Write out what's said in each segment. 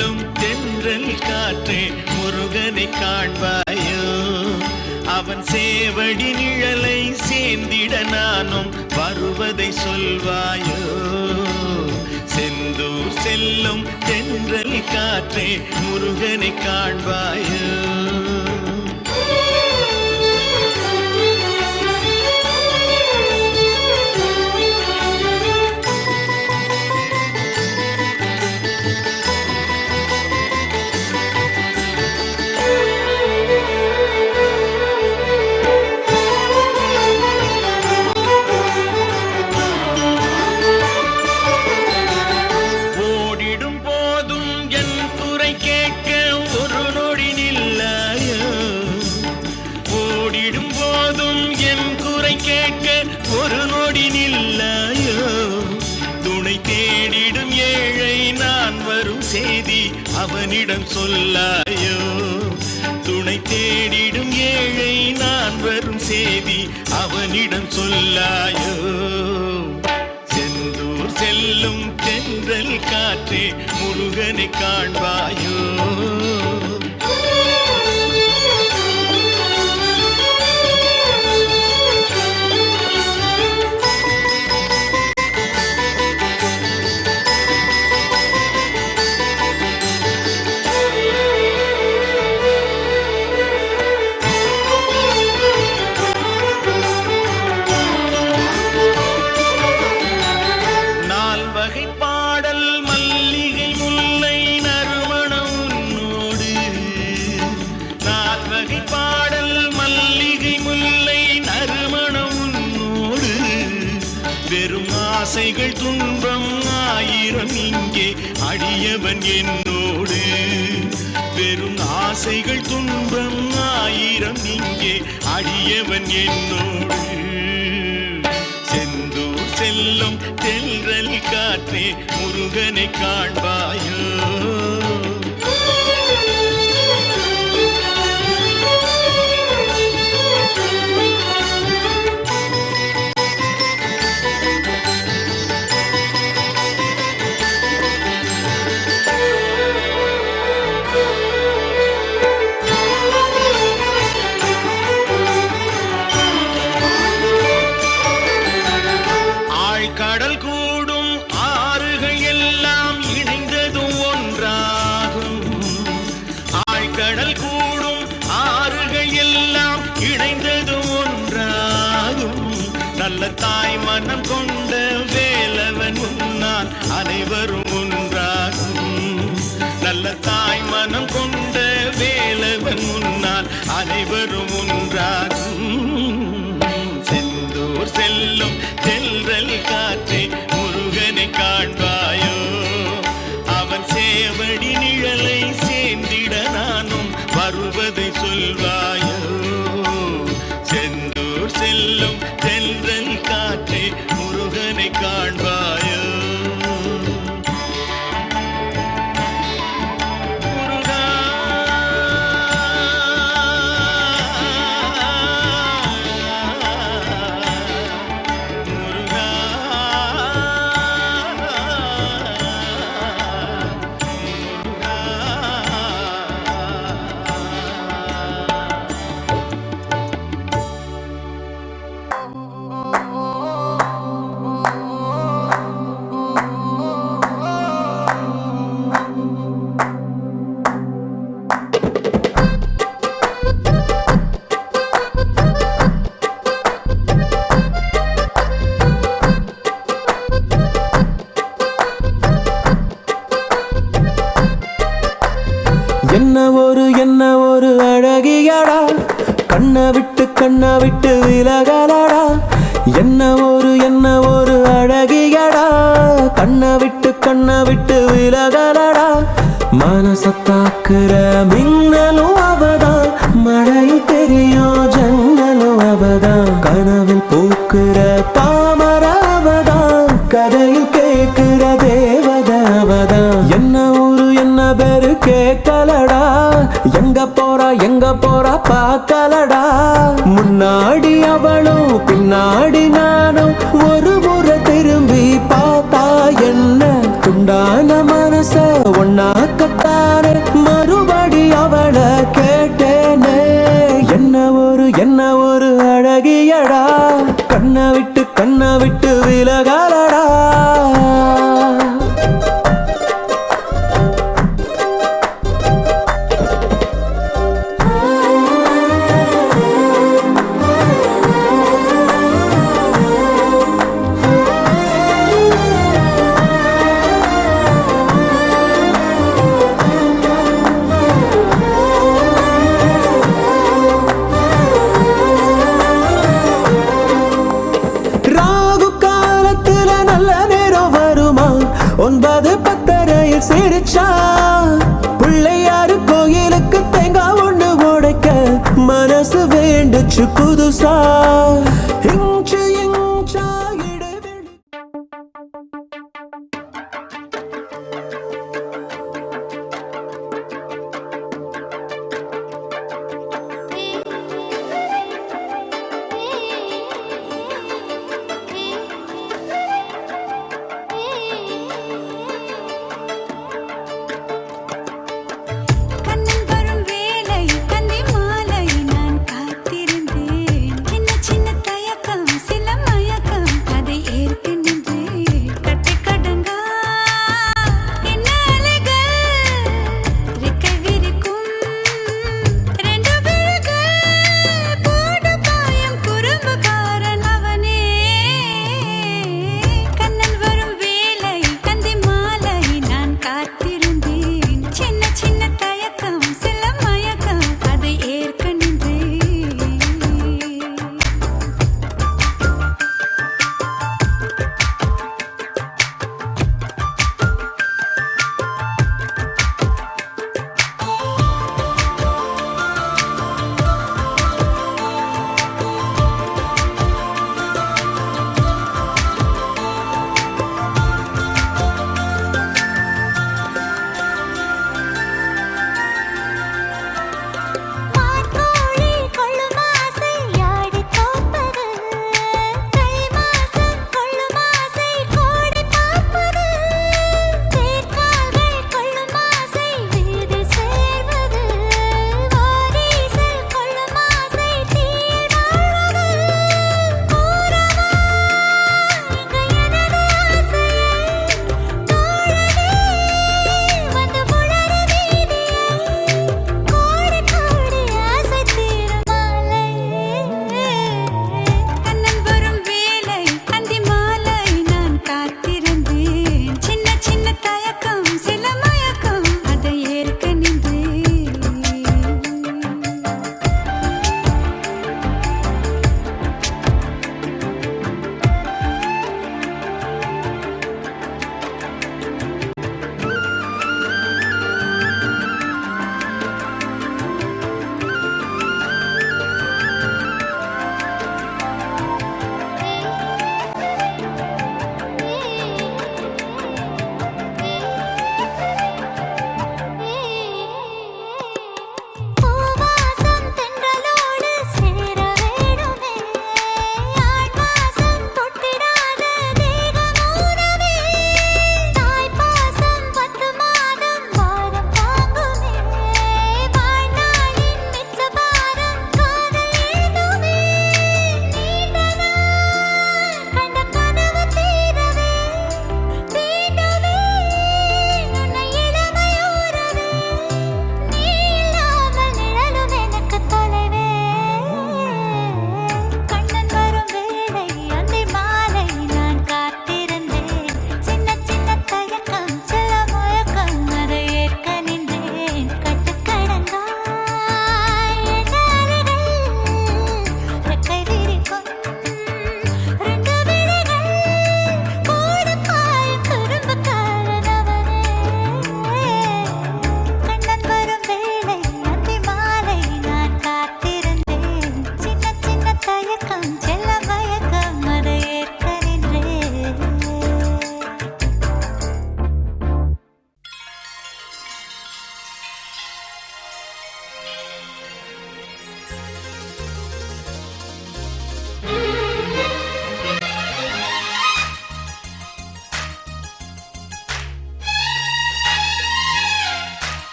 செல்லும் தென்றல் காற்றே முருகனை காண்பாயோ அவன் சேவடி நிழலை சேர்ந்திட நானும் வருவதை சொல்வாயோ செந்தூர் செல்லும் தென்றல் காற்றே முருகனை காண்பாயோ ஒரு நொடி நில்லாயோ துணை தேடிடும் ஏழை நான் வரும் செய்தி அவனிடம் சொல்லாயோ துணை தேடிடும் ஏழை நான் வரும் செய்தி அவனிடம் சொல்லாயோ செந்தூர் செல்லும் தென்றல் காற்றே முருகனை காண்பாயோ ஆசைகள் துன்பம் ஆயிரம் இங்கே அடியவன் என்னோடு பெரும் ஆசைகள் துன்பம் ஆயிரம் இங்கே அடியவன் என்னோடு செந்தூர் செல்லும் தென்றல் காற்றே முருகனை காண்பாயோ நல்ல தாய் மனம் கொண்ட வேலவன் முன்னால் அனைவரும் ஒன்றாகும் நல்ல தாய் மனம் கொண்ட வேலவன் முன்னால் அனைவரும் ஒன்றாகும் செந்தூர் செல்லும் தென்றல் காற்றே முருகனை காண்பாயோ அவன் சேவடி நிழலை சேர்ந்திட நானும் வருவதை சொல்வாயோ செந்தூர் செல்லும் தென்றல் காற்றே முருகனை காண்பாயோ முருகா முருகா என்ன ஒரு அழகியடா கண்ணை விட்டு விலகலடா என்ன ஒரு அழகியடா கண்ணை விட்டு விலகலடா மனசத்தாக்குற மின்னலும் அவதான் மழையில் தெரியும் ஜன்னலும் அவதான் கனவில் பூக்குற தாமர அவதான் கதையில் கேட்கிற தேவத அவதான் என்ன ஊரு என்ன பேரு கேட்கலடா எங்க போறா பார்க்கலடா முன்னாடி அவளும் பின்னாடி நானும் ஒரு முறை திரும்பி பார்த்தா என்ன துண்டான மனச ஒன்னா கத்தா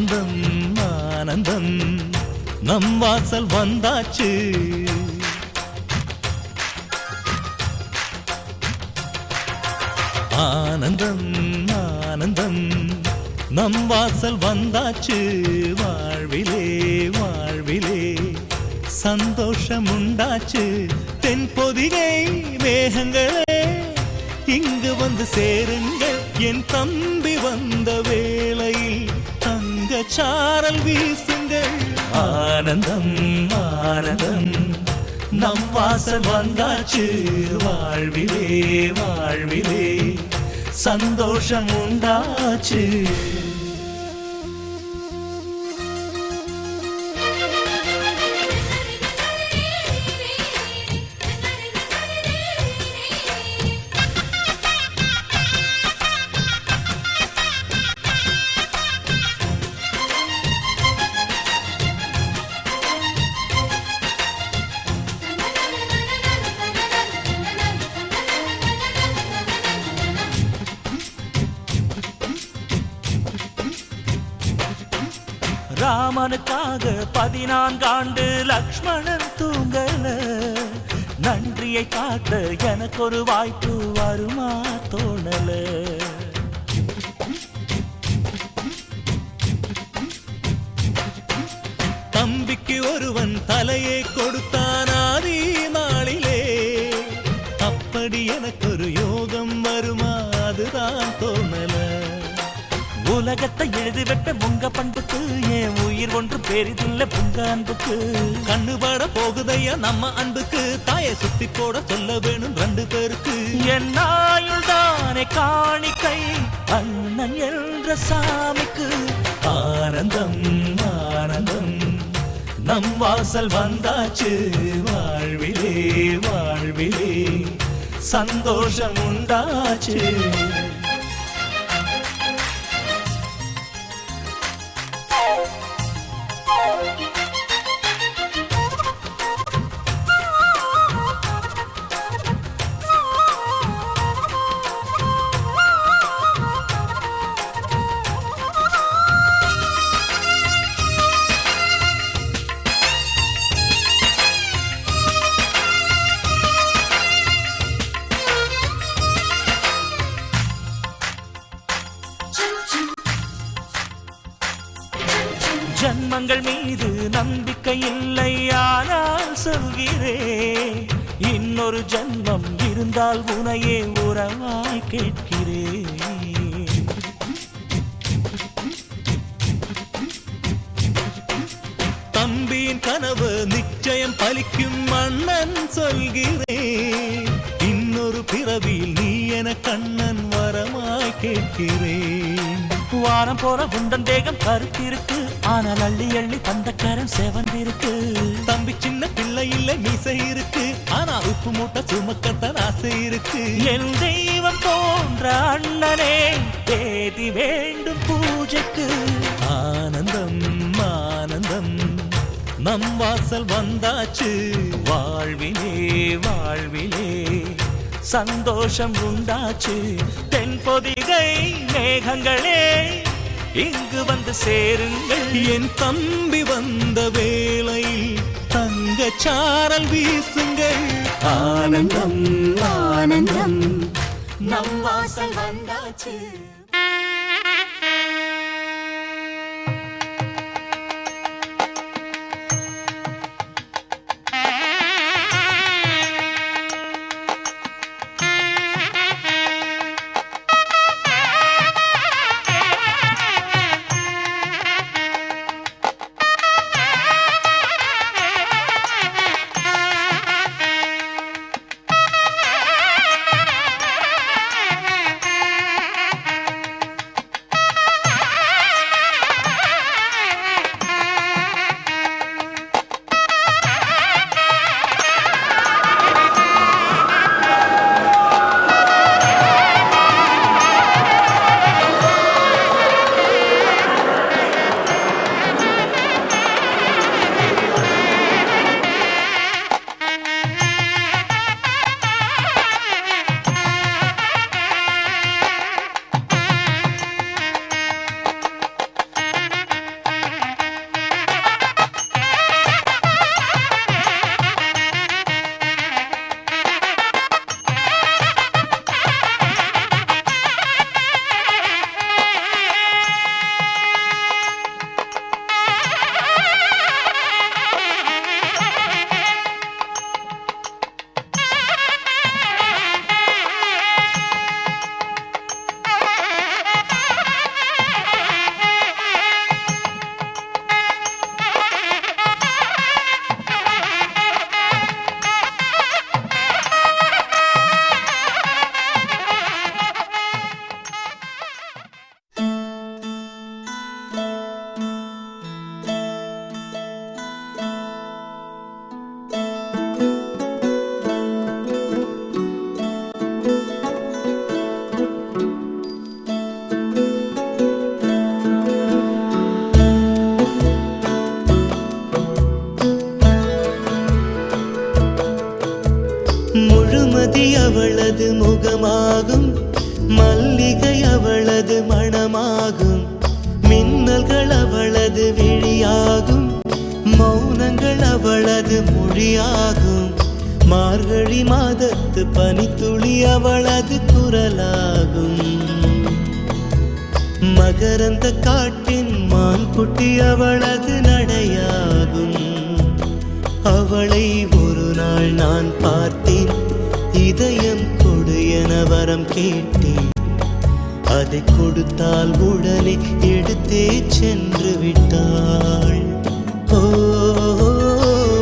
ஆனந்தம் ஆனந்தம் நம் வாசல் வந்தாச்சு. ஆனந்தம் ஆனந்தம் நம் வாசல் வந்தாச்சு. வாழ்விலே வாழ்விலே சந்தோஷம் உண்டாச்சு. தென்பொதிகை மேகங்களே இங்கு வந்து சேருங்கள். என் தம்பி வந்த வேளையில் தங்க சாரல் வீசுங்கள். ஆனந்தம் ஆனந்தம் நம் வாசல் வந்தாச்சு. வாழ்விலே வாழ்விலே சந்தோஷம் உண்டாச்சு. ராமனுக்காக 14 ஆண்டு லக்ஷ்மணன் தூங்கல. நன்றியை காட்ட எனக்கு ஒரு வாய்ப்பு வருமா தோணல. தம்பிக்கு ஒருவன் தலையை கொடுத்தான் ஆதி நாளிலே. அப்படி எனக்கு ஒரு யோகம் வருமா அதுதான் தோணல. உலகத்தை எழுதிவிட்ட உங்க பண்புக்கு என் உயிர் ஒன்று பெரிதில்ல உங்க அன்புக்கு. கண்ணுபட போகுதையா நம்ம அன்புக்கு. தாயை சுத்தி போட சொல்ல வேணும் 2 பேருக்கு. என் ஆயுள் தானே காணிக்கை அண்ணன் என்ற சாமிக்கு. ஆனந்தம் ஆனந்தம் நம் வாசல் வந்தாச்சு. வாழ்விலே வாழ்விலே சந்தோஷம் உண்டாச்சு. ஜன்மங்கள் மீது நம்பிக்கை இல்லை ஆனால் சொல்கிறேன். இன்னொரு ஜன்மம் இருந்தால் உனையே உறவாய் கேட்கிறேன். தம்பியின் கனவு நிச்சயம் பலிக்கும் அண்ணன் சொல்கிறேன். இன்னொரு பிறவியில் நீ என கண்ணன் வரமாய் கேட்கிறேன். வாரம் போற உந்தன் தேகம் கருத்திருக்கு. ஆனால் அள்ளி அள்ளி தந்த கரம் செவந்திருக்கு. தம்பி சின்ன பிள்ளை இல்லை மீசை இருக்கு. ஆனா உப்பு மூட்டை சுமக்கத்தான் ஆசை இருக்கு. என் தெய்வம் போன்ற அண்ணனே தேதி வேண்டும் பூஜைக்கு. ஆனந்தம் ஆனந்தம் நம் வாசல் வந்தாச்சு. வாழ்விலே வாழ்விலே சந்தோஷம் உண்டாச்சு. தென்பொதிகை மேகங்களே இங்கு வந்து சேருங்கள். என் தம்பி வந்த வேளையில் தங்க சாரல் வீசுங்கள். ஆனந்தம் ஆனந்தம் நம் வாசல் வந்தாச்சு. முழுமதி அவளது முகமாகும், மல்லிகை அவளது மணமாகும், மின்னல்கள் அவளது விழியாகும், மௌனங்கள் அவளது மொழியாகும், மார்கழி மாதத்து பனித்துளி அவளது குரலாகும். மகரந்த காட்டின் மான்குட்டி அவளது நடையாகும். அவளை ஒரு நாள் நான் பார்த்தேன், இதயம் கொடு என வரம் கேட்டேன். அதை கொடுத்தால் உடனே எடுத்தே சென்று விட்டாள். ஓ,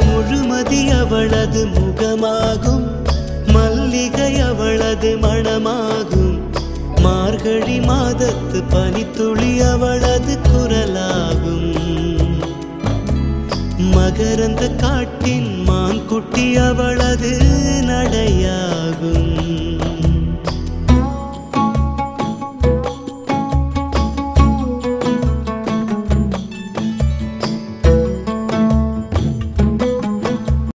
முழுமதி அவளது முகமாகும், மல்லிகை அவளது மணமாகும், மார்கழி மாதத்து பனித்துளி அவளது குரலாகும். மகரந்த காட்டின் மான்குட்டி அவளது நடையாகும்.